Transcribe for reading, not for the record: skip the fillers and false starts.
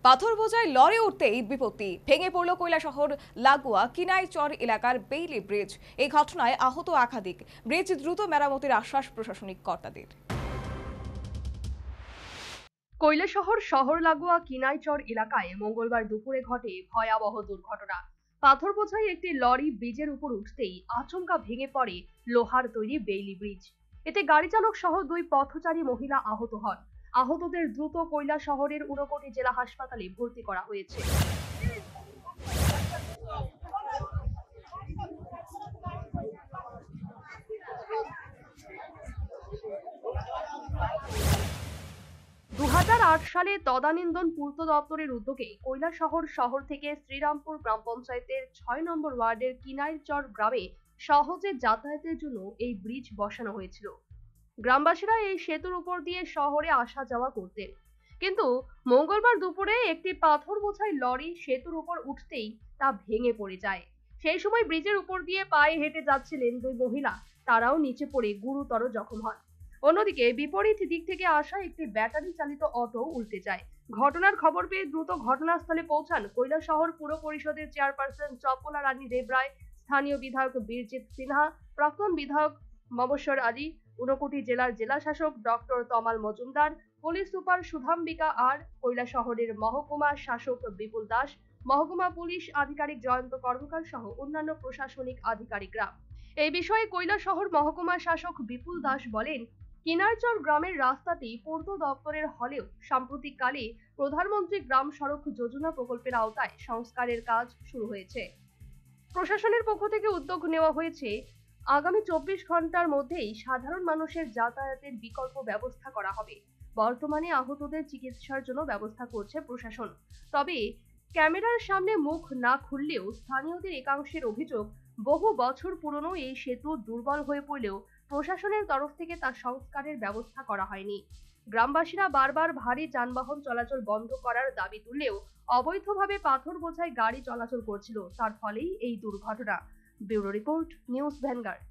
পাথর বোঝাই লরি উঠতেই বিপত্তি, ভেঙে পড়ল কৈলাসহর লাগোয়া কিনাইচর এলাকার বেইলি ব্রিজ। এই ঘটনায় আহত একাধিক। ব্রিজ দ্রুত মেরামতির আশ্বাস প্রশাসনিক কর্তাদের। কৈলাসহর শহর লাগোয়া কিনাইচর এলাকায় মঙ্গলবার দুপুরে ঘটে ভয়াবহ দুর্ঘটনা। পাথর বোঝাই একটি লরি ব্রিজের উপর উঠতেই আচমকা ভেঙে পড়ে লোহার তৈরি বেইলি ব্রিজ। এতে গাড়ি চালক সহ দুই পথচারী মহিলা আহত হন। আহতদের দ্রুত কৈলাসহরের ঊনকোটি জেলা হাসপাতালে ভর্তি করা হয়েছে। 2008 সালে তদানীন্তন পূর্ত দপ্তরের উদ্যোগে কৈলাসহর শহর থেকে শ্রীরামপুর গ্রাম পঞ্চায়েতের 6 নম্বর ওয়ার্ডের কিনাইরচর গ্রামে সহজে যাতায়াতের জন্য এই ব্রিজ বসানো হয়েছিল। গ্রামবাসীরা এই সেতুর উপর দিয়ে শহরে আসা যাওয়া করতেন, কিন্তু মঙ্গলবার দুপুরে একটি পাথর বোঝাই লরি সেতুর উপর উঠতেই তা ভেঙে পড়ে যায়। সেই সময় ব্রিজের উপর দিয়ে পায়ে হেঁটে যাচ্ছিলেন দুই মহিলা, তারাও নিচে পড়ে গুরুতর জখম হন। অন্যদিকে বিপরীত দিক থেকে আসা একটি ব্যাটারি চালিত অটো উল্টে যায়। ঘটনার খবর পেয়ে দ্রুত ঘটনাস্থলে পৌঁছান কৈলাসহর পুর পরিষদের চেয়ারপারসন চপলা রানী দেবরায়, স্থানীয় বিধায়ক বীরজিৎ সিনহা, প্রাক্তন বিধায়ক মবস্বর আলী, ঊনকোটি জেলার জেলা শাসক ডক্টর তমাল মজুমদার, পুলিশ সুপার সুধাম্বিকা আর, কৈলাসহরের মহকুমা শাসক বিপুল দাস, মহকুমা পুলিশ আধিকারিক জয়ন্ত কর্মকার সহ অন্যান্য প্রশাসনিক আধিকারিকরা। এই বিষয়ে কৈলাসহর মহকুমা শাসক বিপুল দাস বলেন, কিনারচর গ্রামের রাস্তাটি পূর্ত দপ্তরের হলেও সাম্প্রতিককালে প্রধানমন্ত্রী গ্রাম সড়ক যোজনা প্রকল্পের আওতায় সংস্কারের কাজ শুরু হয়েছে। প্রশাসনের পক্ষ থেকে উদ্যোগ নেওয়া হয়েছে আগামী 24 ঘন্টার মধ্যেই সাধারণ মানুষের যাতায়াতের বিকল্প ব্যবস্থা করা হবে। বর্তমানে আহতদের চিকিৎসার জন্য ব্যবস্থা করছে প্রশাসন। তবে ক্যামেরার সামনে মুখ না খুললেও স্থানীয়দের একাংশের অভিযোগ, বহু বছর পুরনো এই সেতু দুর্বল হয়ে পড়লেও প্রশাসনের তরফ থেকে তা সংস্কারের ব্যবস্থা করা হয়নি। গ্রামবাসীরা বারবার ভারী যানবাহন চলাচল বন্ধ করার দাবি তুললেও অবৈধভাবে পাথর বোঝাই গাড়ি চলাচল করছিল, তার ফলেই এই দুর্ঘটনা। Bureau report, news vanguard.